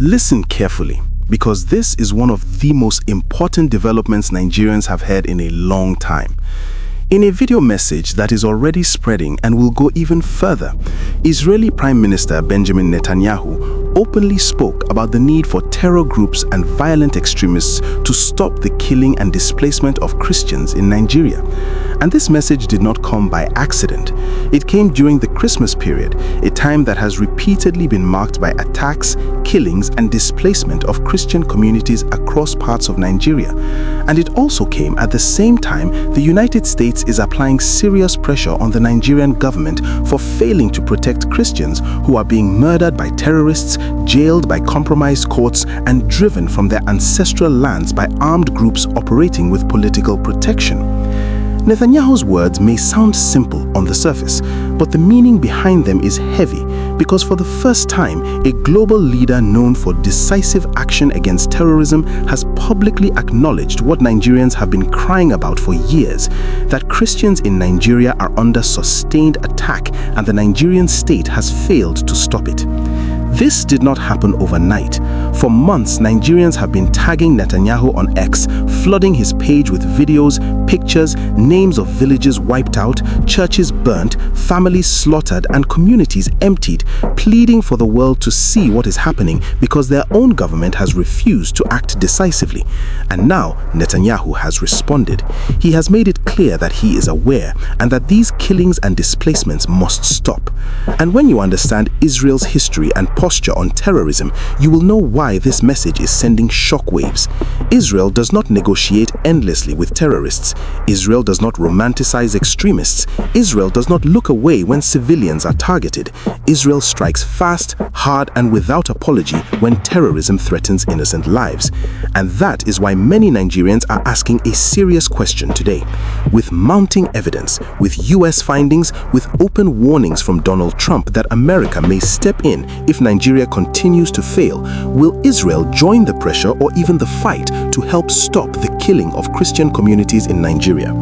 Listen carefully, because this is one of the most important developments Nigerians have had in a long time. In a video message that is already spreading and will go even further, Israeli Prime Minister Benjamin Netanyahu openly spoke about the need for terror groups and violent extremists to stop the killing and displacement of Christians in Nigeria. And this message did not come by accident. It came during the Christmas period, a time that has repeatedly been marked by attacks, killings, and displacement of Christian communities across parts of Nigeria. And it also came at the same time the United States is applying serious pressure on the Nigerian government for failing to protect Christians who are being murdered by terrorists, jailed by compromised courts, and driven from their ancestral lands by armed groups operating with political protection. Netanyahu's words may sound simple on the surface, but the meaning behind them is heavy because for the first time, a global leader known for decisive action against terrorism has publicly acknowledged what Nigerians have been crying about for years, that Christians in Nigeria are under sustained attack and the Nigerian state has failed to stop it. This did not happen overnight. For months, Nigerians have been tagging Netanyahu on X, flooding his page with videos, pictures, names of villages wiped out, churches burnt, families slaughtered, and communities emptied, pleading for the world to see what is happening because their own government has refused to act decisively. And now, Netanyahu has responded. He has made it clear that he is aware and that these killings and displacements must stop. And when you understand Israel's history and posture on terrorism, you will know why this message is sending shockwaves. Israel does not negotiate endlessly with terrorists. Israel does not romanticize extremists. Israel does not look away when civilians are targeted. Israel strikes fast, hard, and without apology when terrorism threatens innocent lives. And that is why many Nigerians are asking a serious question today. With mounting evidence, with U.S. findings, with open warnings from Donald Trump that America may step in if Nigeria continues to fail, will Israel join the pressure or even the fight to help stop the killing of Christian communities in Nigeria?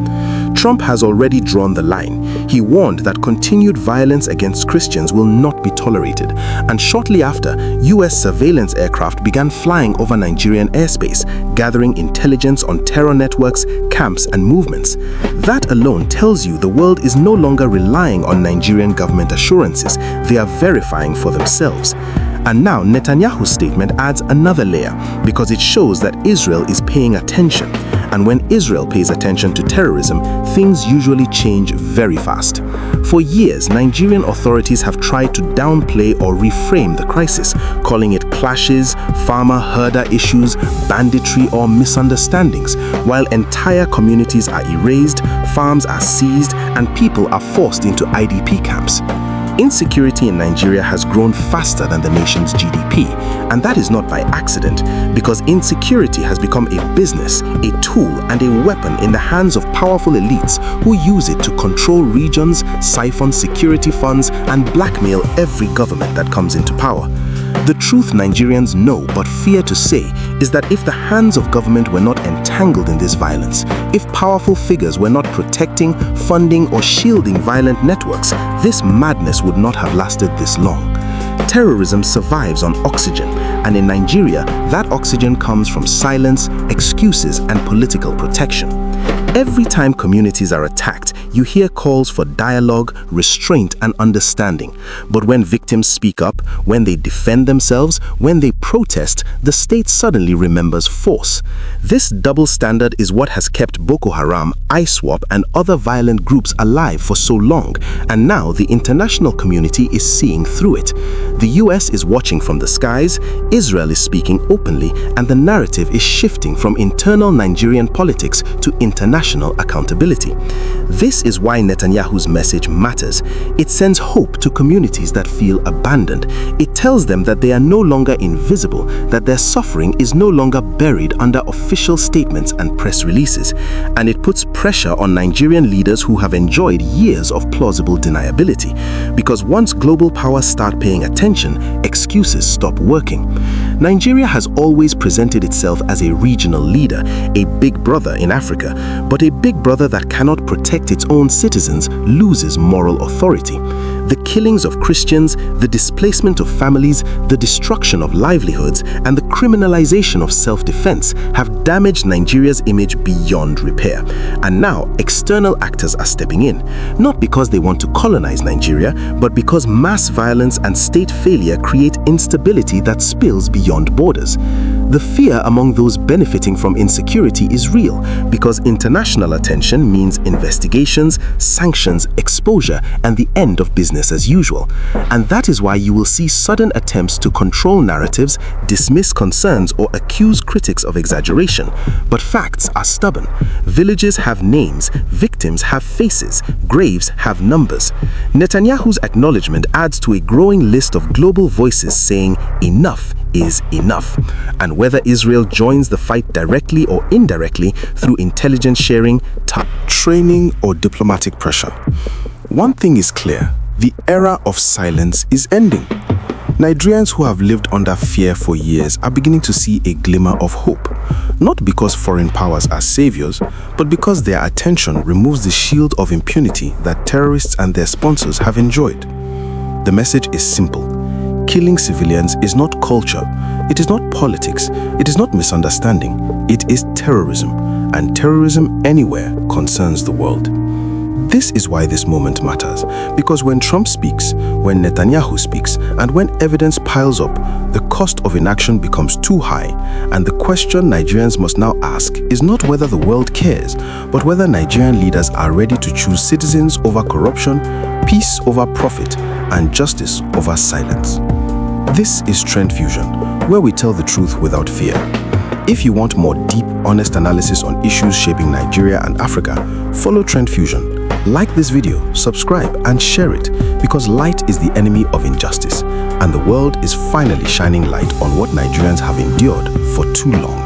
Trump has already drawn the line. He warned that continued violence against Christians will not be tolerated. And shortly after, U.S. surveillance aircraft began flying over Nigerian airspace, gathering intelligence on terror networks, camps, and movements. That alone tells you the world is no longer relying on Nigerian government assurances. They are verifying for themselves. And now Netanyahu's statement adds another layer because it shows that Israel is paying attention. And when Israel pays attention to terrorism, things usually change very fast. For years, Nigerian authorities have tried to downplay or reframe the crisis, calling it clashes, farmer-herder issues, banditry, or misunderstandings, while entire communities are erased, farms are seized, and people are forced into IDP camps. Insecurity in Nigeria has grown faster than the nation's GDP, and that is not by accident, because insecurity has become a business, a tool, and a weapon in the hands of powerful elites who use it to control regions, siphon security funds, and blackmail every government that comes into power. The truth Nigerians know but fear to say is that if the hands of government were not entangled in this violence, if powerful figures were not protecting, funding, or shielding violent networks, this madness would not have lasted this long. Terrorism survives on oxygen, and in Nigeria, that oxygen comes from silence, excuses, and political protection. Every time communities are attacked, you hear calls for dialogue, restraint, and understanding. But when victims speak up, when they defend themselves, when they protest, the state suddenly remembers force. This double standard is what has kept Boko Haram, ISWAP, and other violent groups alive for so long, and now the international community is seeing through it. The U.S. is watching from the skies, Israel is speaking openly, and the narrative is shifting from internal Nigerian politics to international accountability. This is why Netanyahu's message matters. It sends hope to communities that feel abandoned. It tells them that they are no longer invisible, that their suffering is no longer buried under official statements and press releases. And it puts pressure on Nigerian leaders who have enjoyed years of plausible deniability. Because once global powers start paying attention, excuses stop working. Nigeria has always presented itself as a regional leader, a big brother in Africa, but a big brother that cannot protect its own citizens loses moral authority. The killings of Christians, the displacement of families, the destruction of livelihoods, and the criminalization of self-defense have damaged Nigeria's image beyond repair. And now, external actors are stepping in, not because they want to colonize Nigeria, but because mass violence and state failure create instability that spills beyond borders. The fear among those benefiting from insecurity is real because international attention means investigations, sanctions, exposure, and the end of business as usual. And that is why you will see sudden attempts to control narratives, dismiss concerns, or accuse critics of exaggeration. But facts are stubborn. Villages have names, victims have faces, graves have numbers. Netanyahu's acknowledgement adds to a growing list of global voices saying enough is enough. And whether Israel joins the fight directly or indirectly through intelligence sharing, training, or diplomatic pressure, one thing is clear: the era of silence is ending. Nigerians who have lived under fear for years are beginning to see a glimmer of hope, not because foreign powers are saviors, but because their attention removes the shield of impunity that terrorists and their sponsors have enjoyed. The message is simple. Killing civilians is not culture, it is not politics, it is not misunderstanding, it is terrorism, and terrorism anywhere concerns the world. This is why this moment matters, because when Trump speaks, when Netanyahu speaks, and when evidence piles up, the cost of inaction becomes too high, and the question Nigerians must now ask is not whether the world cares, but whether Nigerian leaders are ready to choose citizens over corruption, peace over profit, and justice over silence. This is Trend Fusion, where we tell the truth without fear. If you want more deep, honest analysis on issues shaping Nigeria and Africa, follow Trend Fusion. Like this video, subscribe, and share it, because light is the enemy of injustice, and the world is finally shining light on what Nigerians have endured for too long.